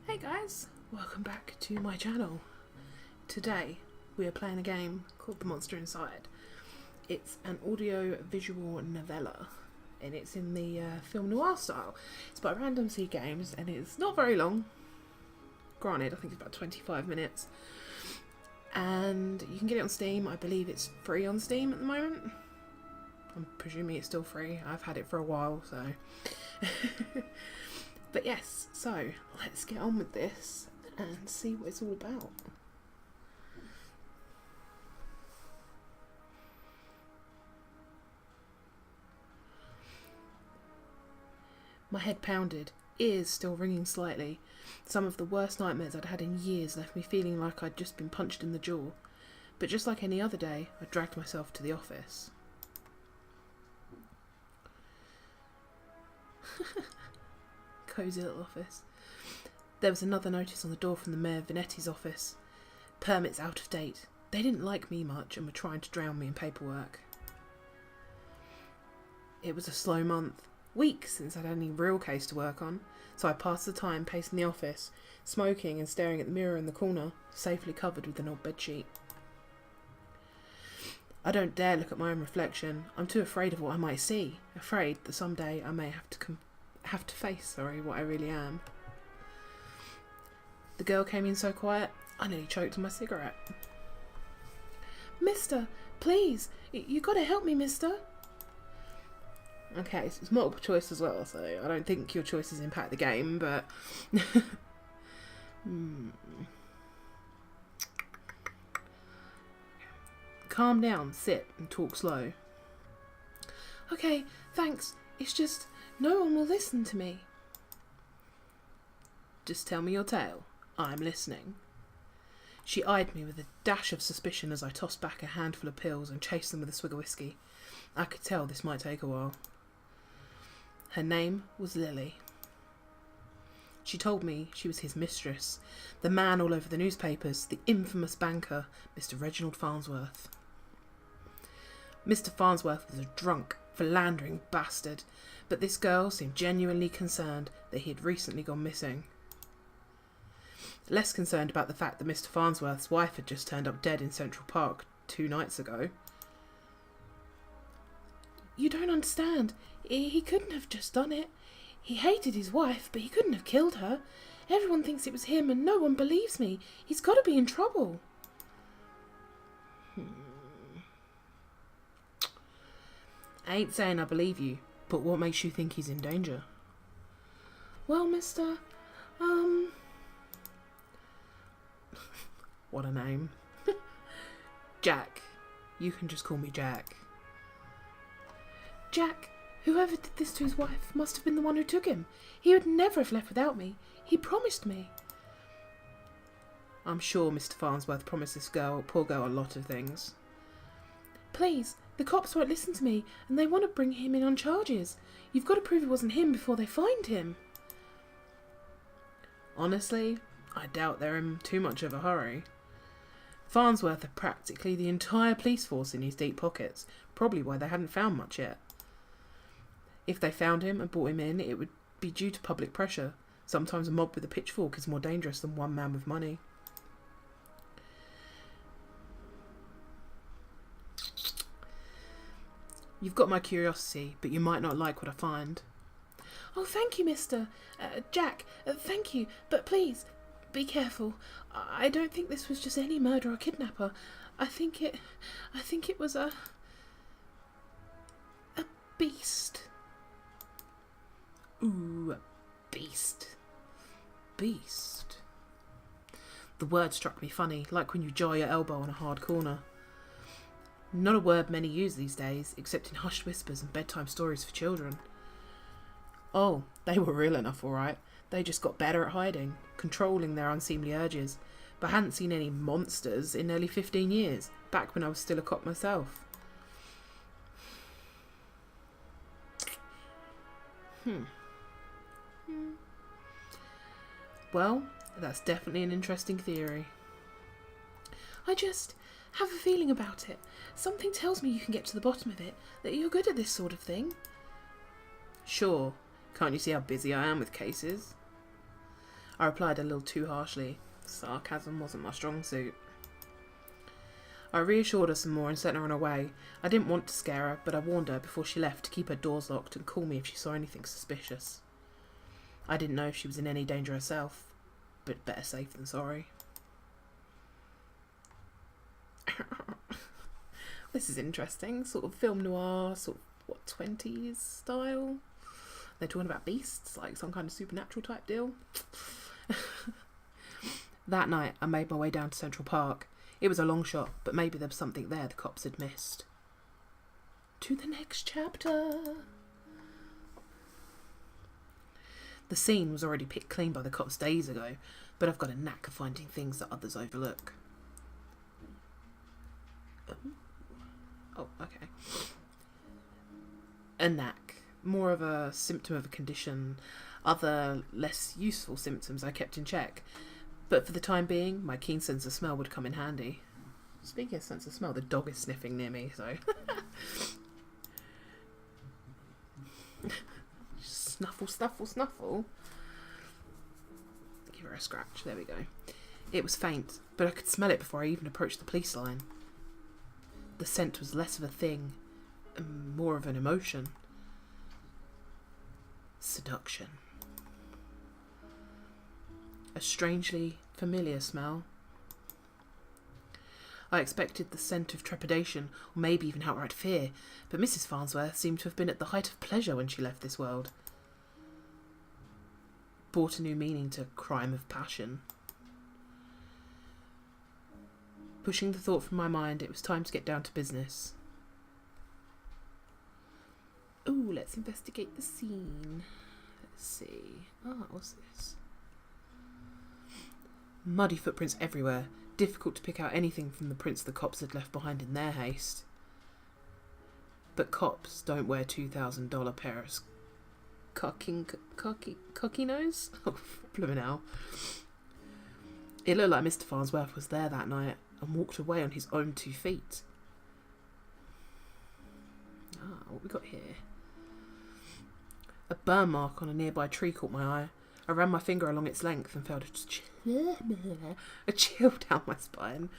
Hey guys, welcome back to my channel. Today we are playing a game called The Monster Inside. It's an audio-visual novella and it's in the Film Noir style. It's by Random Sea Games and it's not very long. Granted, I think it's about 25 minutes. And you can get it on Steam. I believe it's free on Steam at the moment. I'm presuming it's still free. I've had it for a while, so... But yes, so let's get on with this and see what it's all about. My head pounded, ears still ringing slightly. Some of the worst nightmares I'd had in years left me feeling like I'd just been punched in the jaw. But just like any other day, I dragged myself to the office. Cosy little office. There was another notice on the door from the Mayor Vinetti's office. Permits out of date. They didn't like me much and were trying to drown me in paperwork. It was a slow month. Weeks since I'd had any real case to work on, so I passed the time pacing the office, smoking and staring at the mirror in the corner, safely covered with an old bedsheet. I don't dare look at my own reflection. I'm too afraid of what I might see, afraid that someday I may have to face what I really am. The girl came in so quiet, I nearly choked on my cigarette. Mister, please, you gotta help me, mister. Okay, so it's multiple choice as well, so I don't think your choices impact the game, but... Calm down, sit, and talk slow. Okay, thanks. It's just, no one will listen to me. Just tell me your tale. I'm listening. She eyed me with a dash of suspicion as I tossed back a handful of pills and chased them with a swig of whiskey. I could tell this might take a while. Her name was Lily. She told me she was his mistress, the man all over the newspapers, the infamous banker, Mr. Reginald Farnsworth. Mr. Farnsworth was a drunk, philandering bastard, but this girl seemed genuinely concerned that he had recently gone missing. Less concerned about the fact that Mr. Farnsworth's wife had just turned up dead in Central Park 2 nights ago. You don't understand. He couldn't have just done it. He hated his wife, but he couldn't have killed her. Everyone thinks it was him and no one believes me. He's got to be in trouble. I ain't saying I believe you, but what makes you think he's in danger? Well, mister, What a name. Jack. You can just call me Jack. Jack, whoever did this to his wife must have been the one who took him. He would never have left without me. He promised me. I'm sure Mr. Farnsworth promised this poor girl, a lot of things. Please, the cops won't listen to me, and they want to bring him in on charges. You've got to prove it wasn't him before they find him. Honestly, I doubt they're in too much of a hurry. Farnsworth had practically the entire police force in his deep pockets, probably why they hadn't found much yet. If they found him and brought him in, it would be due to public pressure. Sometimes a mob with a pitchfork is more dangerous than one man with money. You've got my curiosity, but you might not like what I find. Oh, thank you, mister. Jack, thank you, but please, be careful. I don't think this was just any murder or kidnapper. I think it was a beast. Ooh, a beast. Beast. The word struck me funny, like when you jar your elbow on a hard corner. Not a word many use these days, except in hushed whispers and bedtime stories for children. Oh, they were real enough, all right. They just got better at hiding, controlling their unseemly urges. But I hadn't seen any monsters in nearly 15 years, back when I was still a cop myself. Well, that's definitely an interesting theory. I just have a feeling about it. Something tells me you can get to the bottom of it, that you're good at this sort of thing. Sure. Can't you see how busy I am with cases? I replied a little too harshly. Sarcasm wasn't my strong suit. I reassured her some more and sent her on her way. I didn't want to scare her, but I warned her before she left to keep her doors locked and call me if she saw anything suspicious. I didn't know if she was in any danger herself, but better safe than sorry. This is interesting. Sort of film noir, sort of, 20s style? They're talking about beasts, like some kind of supernatural type deal. That night, I made my way down to Central Park. It was a long shot, but maybe there was something there the cops had missed. To the next chapter. The scene was already picked clean by the cops days ago, but I've got a knack of finding things that others overlook. Oh, okay. A knack. More of a symptom of a condition. Other, less useful symptoms I kept in check. But for the time being, my keen sense of smell would come in handy. Speaking of sense of smell, the dog is sniffing near me, so... Snuffle, snuffle, snuffle. Give her a scratch. There we go. It was faint, but I could smell it before I even approached the police line. The scent was less of a thing, and more of an emotion. Seduction. A strangely familiar smell. I expected the scent of trepidation, or maybe even outright fear, but Mrs. Farnsworth seemed to have been at the height of pleasure when she left this world. Brought a new meaning to crime of passion. Pushing the thought from my mind, it was time to get down to business. Ooh, let's investigate the scene. Let's see. What's this? Muddy footprints everywhere. Difficult to pick out anything from the prints the cops had left behind in their haste. But cops don't wear $2,000 pairs. Cocky nose? Oh, blooming hell. It looked like Mr. Farnsworth was there that night and walked away on his own 2 feet. What we got here? A burn mark on a nearby tree caught my eye. I ran my finger along its length and felt a chill down my spine.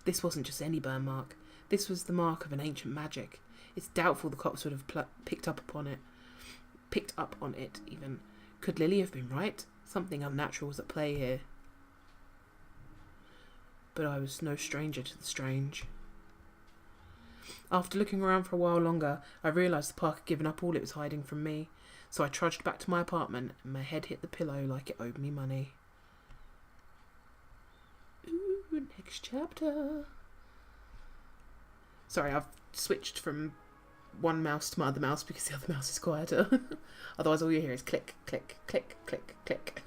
This wasn't just any burn mark. This was the mark of an ancient magic. It's doubtful the cops would have picked up on it, even. Could Lily have been right? Something unnatural was at play here. But I was no stranger to the strange. After looking around for a while longer, I realised the park had given up all it was hiding from me, so I trudged back to my apartment and my head hit the pillow like it owed me money. Ooh, next chapter. Sorry, I've switched from one mouse to my other mouse because the other mouse is quieter. Otherwise all you hear is click, click, click, click, click.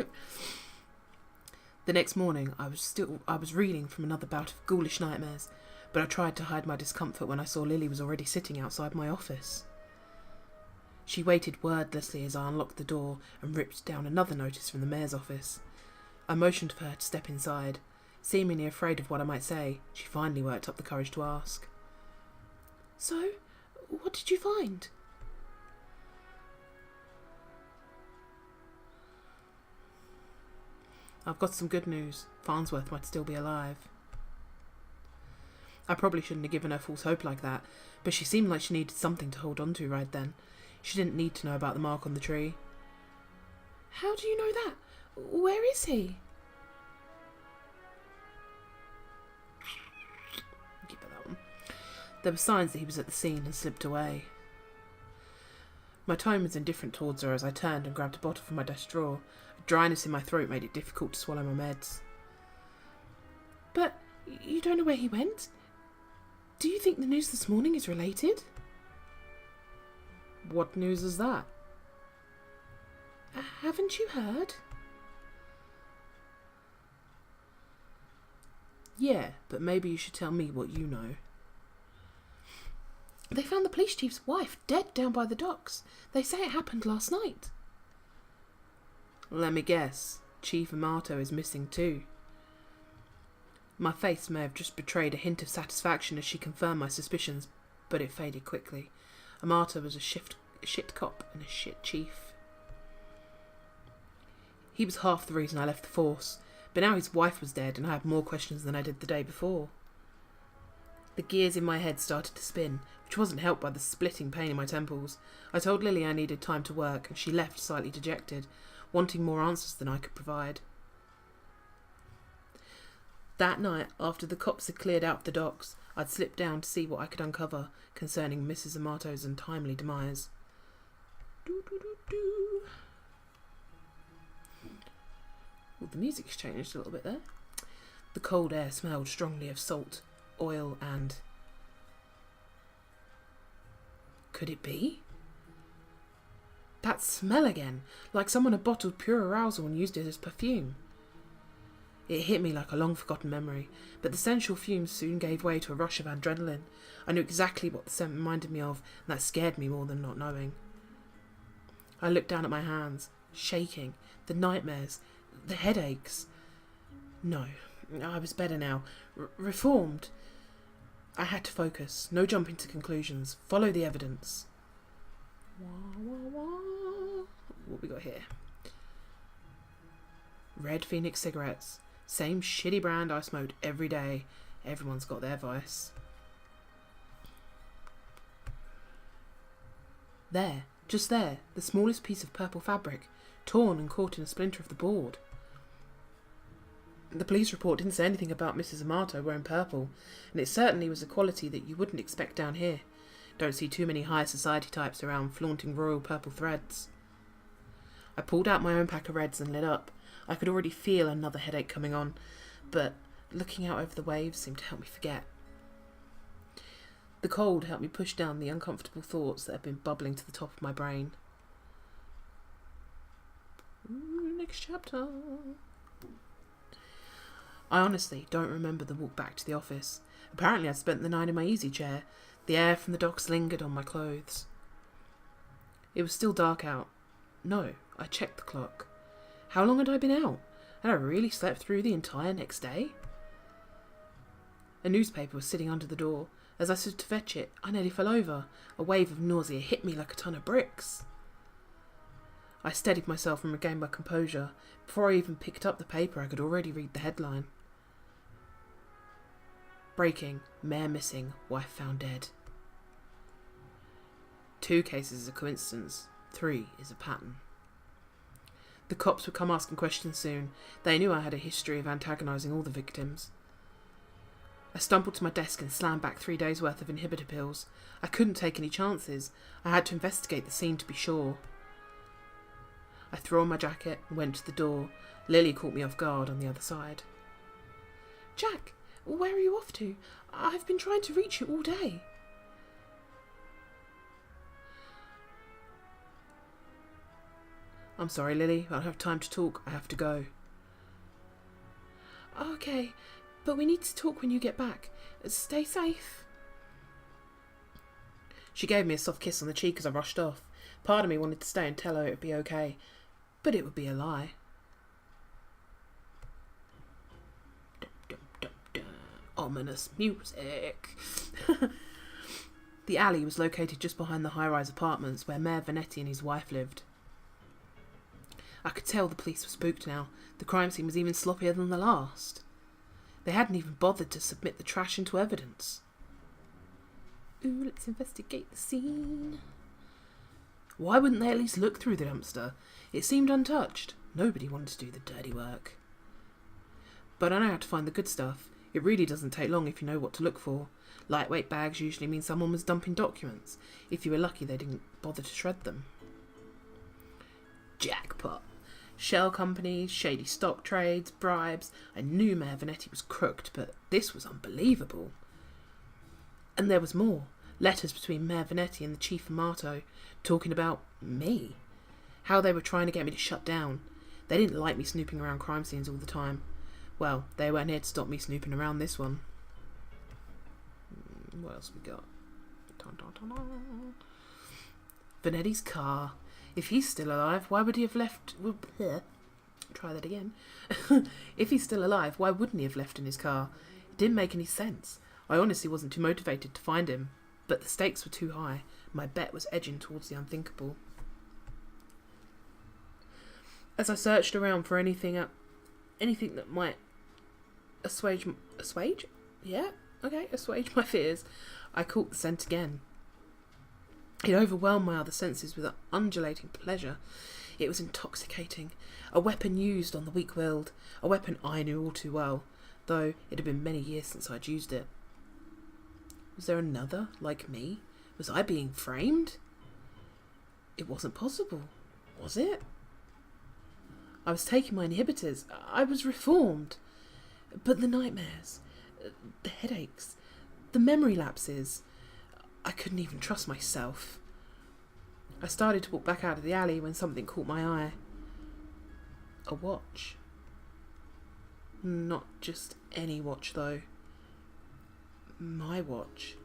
The next morning I was reeling from another bout of ghoulish nightmares, but I tried to hide my discomfort when I saw Lily was already sitting outside my office. She waited wordlessly as I unlocked the door and ripped down another notice from the mayor's office. I motioned for her to step inside. Seemingly afraid of what I might say, she finally worked up the courage to ask. So, what did you find? I've got some good news. Farnsworth might still be alive. I probably shouldn't have given her false hope like that, but she seemed like she needed something to hold on to right then. She didn't need to know about the mark on the tree. How do you know that? Where is he? Keep that one. There were signs that he was at the scene and slipped away. My tone was indifferent towards her as I turned and grabbed a bottle from my desk drawer. A dryness in my throat made it difficult to swallow my meds. But you don't know where he went? Do you think the news this morning is related? What news is that? Haven't you heard? Yeah, but maybe you should tell me what you know. They found the police chief's wife dead down by the docks. They say it happened last night. Let me guess. Chief Amato is missing too. My face may have just betrayed a hint of satisfaction as she confirmed my suspicions, but it faded quickly. Amato was a shit cop and a shit chief. He was half the reason I left the force, but now his wife was dead and I had more questions than I did the day before. The gears in my head started to spin, which wasn't helped by the splitting pain in my temples. I told Lily I needed time to work, and she left slightly dejected, wanting more answers than I could provide. That night, after the cops had cleared out the docks, I'd slipped down to see what I could uncover concerning Mrs. Amato's untimely demise. Well, the music's changed a little bit there. The cold air smelled strongly of salt, oil, and... Could it be? That smell again, like someone had bottled pure arousal and used it as perfume. It hit me like a long-forgotten memory, but the sensual fumes soon gave way to a rush of adrenaline. I knew exactly what the scent reminded me of, and that scared me more than not knowing. I looked down at my hands, shaking, the nightmares, the headaches. No, I was better now, reformed. I had to focus, no jumping to conclusions, follow the evidence. What we got here? Red Phoenix cigarettes. Same shitty brand I smoked every day. Everyone's got their vice. There, just there, the smallest piece of purple fabric, torn and caught in a splinter of the board. The police report didn't say anything about Mrs. Amato wearing purple, and it certainly was a quality that you wouldn't expect down here. Don't see too many high society types around flaunting royal purple threads. I pulled out my own pack of reds and lit up. I could already feel another headache coming on, but looking out over the waves seemed to help me forget. The cold helped me push down the uncomfortable thoughts that had been bubbling to the top of my brain. Next chapter. I honestly don't remember the walk back to the office. Apparently I'd spent the night in my easy chair. The air from the docks lingered on my clothes. It was still dark out. No, I checked the clock. How long had I been out? Had I really slept through the entire next day? A newspaper was sitting under the door. As I stood to fetch it, I nearly fell over. A wave of nausea hit me like a ton of bricks. I steadied myself and regained my composure. Before I even picked up the paper, I could already read the headline. Breaking, Mayor missing, wife found dead. 2 cases is a coincidence. 3 is a pattern. The cops would come asking questions soon. They knew I had a history of antagonising all the victims. I stumbled to my desk and slammed back 3 days' worth of inhibitor pills. I couldn't take any chances. I had to investigate the scene to be sure. I threw on my jacket and went to the door. Lily caught me off guard on the other side. Jack, where are you off to? I've been trying to reach you all day. I'm sorry, Lily. I don't have time to talk. I have to go. Okay, but we need to talk when you get back. Stay safe. She gave me a soft kiss on the cheek as I rushed off. Part of me wanted to stay and tell her it would be okay, but it would be a lie. Dum, dum, dum, dum. Ominous music. The alley was located just behind the high-rise apartments where Mayor Vanetti and his wife lived. I could tell the police were spooked now. The crime scene was even sloppier than the last. They hadn't even bothered to submit the trash into evidence. Ooh, let's investigate the scene. Why wouldn't they at least look through the dumpster? It seemed untouched. Nobody wanted to do the dirty work. But I know how to find the good stuff. It really doesn't take long if you know what to look for. Lightweight bags usually mean someone was dumping documents. If you were lucky, they didn't bother to shred them. Jackpot. Shell companies, shady stock trades, bribes. I knew Mayor Vanetti was crooked, but this was unbelievable. And there was more. Letters between Mayor Vanetti and the Chief Amato, talking about me. How they were trying to get me to shut down. They didn't like me snooping around crime scenes all the time. Well, they weren't here to stop me snooping around this one. What else we got? Dun, dun, dun, dun. Vanetti's car. If he's still alive, why would he have left... Try that again. If he's still alive, why wouldn't he have left in his car? It didn't make any sense. I honestly wasn't too motivated to find him, but the stakes were too high. My bet was edging towards the unthinkable. As I searched around for anything that might assuage my fears, I caught the scent again. It overwhelmed my other senses with undulating pleasure. It was intoxicating. A weapon used on the weak-willed. A weapon I knew all too well, though it had been many years since I'd used it. Was there another like me? Was I being framed? It wasn't possible, was it? I was taking my inhibitors. I was reformed. But the nightmares, the headaches, the memory lapses, I couldn't even trust myself. I started to walk back out of the alley when something caught my eye. A watch. Not just any watch, though. My watch.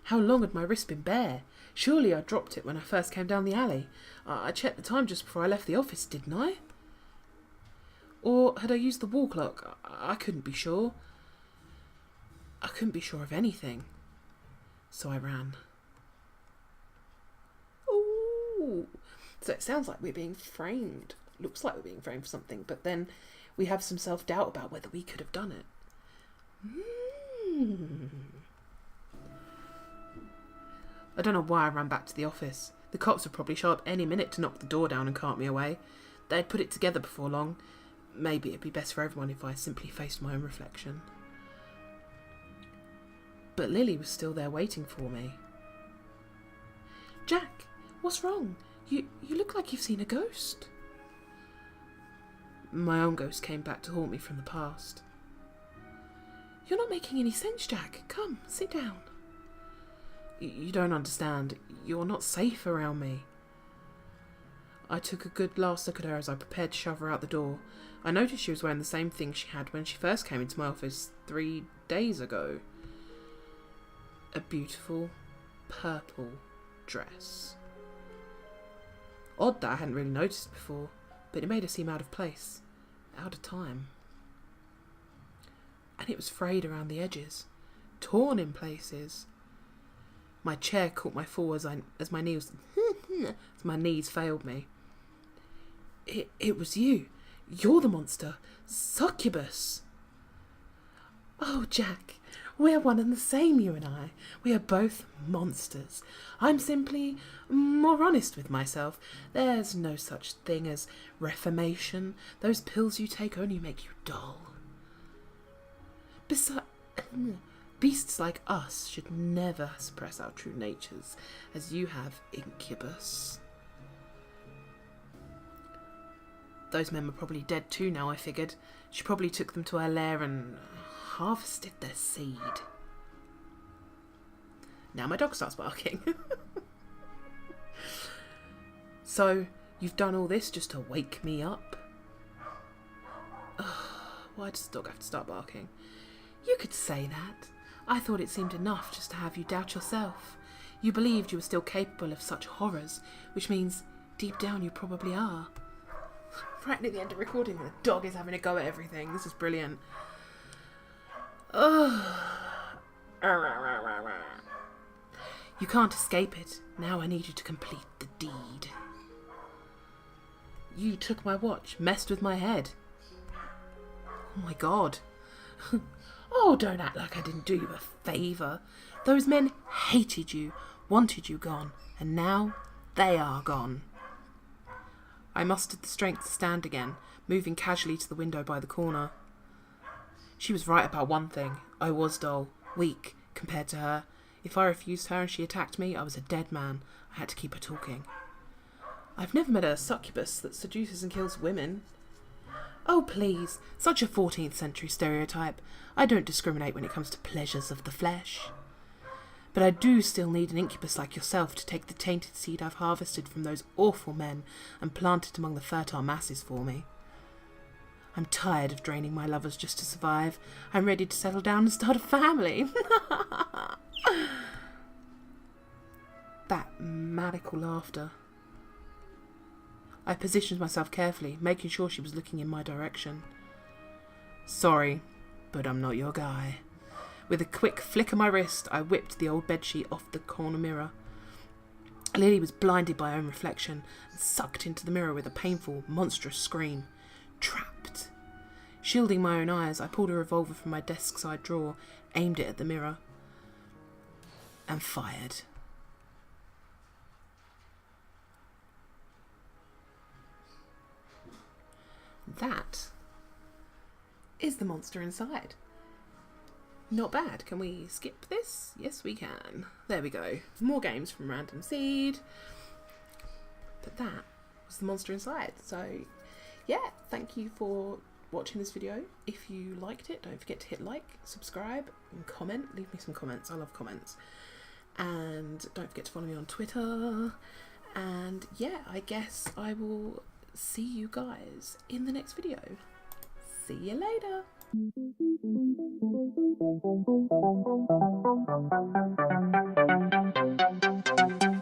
How long had my wrist been bare? Surely I dropped it when I first came down the alley. I checked the time just before I left the office, didn't I? Or had I used the wall clock? I couldn't be sure. I couldn't be sure of anything. So I ran. Ooh. So it sounds like we're being framed. Looks like we're being framed for something, but then we have some self-doubt about whether we could have done it. I don't know why I ran back to the office. The cops would probably show up any minute to knock the door down and cart me away. They'd put it together before long. Maybe it'd be best for everyone if I simply faced my own reflection. But Lily was still there waiting for me. Jack, what's wrong? You look like you've seen a ghost. My own ghost came back to haunt me from the past. You're not making any sense, Jack. Come, sit down. You don't understand. You're not safe around me. I took a good last look at her as I prepared to shove her out the door. I noticed she was wearing the same thing she had when she first came into my office 3 days ago. A beautiful purple dress. Odd that I hadn't really noticed before, but it made her seem out of place, out of time. And it was frayed around the edges, torn in places. My chair caught my fall as my knees failed me. It was you. You're the monster. Succubus. Oh, Jack, we're one and the same, you and I. We are both monsters. I'm simply more honest with myself. There's no such thing as reformation. Those pills you take only make you dull. Besides, beasts like us should never suppress our true natures, as you have, incubus. Those men were probably dead too now, I figured. She probably took them to her lair and harvested their seed. Now my dog starts barking. So, you've done all this just to wake me up? Ugh, why does the dog have to start barking? You could say that. I thought it seemed enough just to have you doubt yourself. You believed you were still capable of such horrors, which means deep down you probably are. Right near the end of recording, the dog is having a go at everything. This is brilliant. Ugh. You can't escape it. Now I need you to complete the deed. You took my watch, messed with my head. Oh my god. Oh, don't act like I didn't do you a favour. Those men hated you, wanted you gone, and now they are gone. I mustered the strength to stand again, moving casually to the window by the corner. She was right about one thing. I was dull, weak, compared to her. If I refused her and she attacked me, I was a dead man. I had to keep her talking. I've never met a succubus that seduces and kills women. Oh, please, such a 14th century stereotype. I don't discriminate when it comes to pleasures of the flesh. But I do still need an incubus like yourself to take the tainted seed I've harvested from those awful men and plant it among the fertile masses for me. I'm tired of draining my lovers just to survive. I'm ready to settle down and start a family. That maniacal laughter. I positioned myself carefully, making sure she was looking in my direction. Sorry, but I'm not your guy. With a quick flick of my wrist, I whipped the old bedsheet off the corner mirror. Lily was blinded by her own reflection and sucked into the mirror with a painful, monstrous scream. Trapped. Shielding my own eyes, I pulled a revolver from my desk side drawer, aimed it at the mirror, and fired. That is the monster inside. Not bad. Can we skip this? Yes, we can. There we go. More games from Random Seed. But that was the monster inside. So, yeah, thank you for watching this video. If you liked it, don't forget to hit like, subscribe, and comment. Leave me some comments. I love comments. And don't forget to follow me on Twitter. And, yeah, I guess I will see you guys in the next video. See you later. Thank you.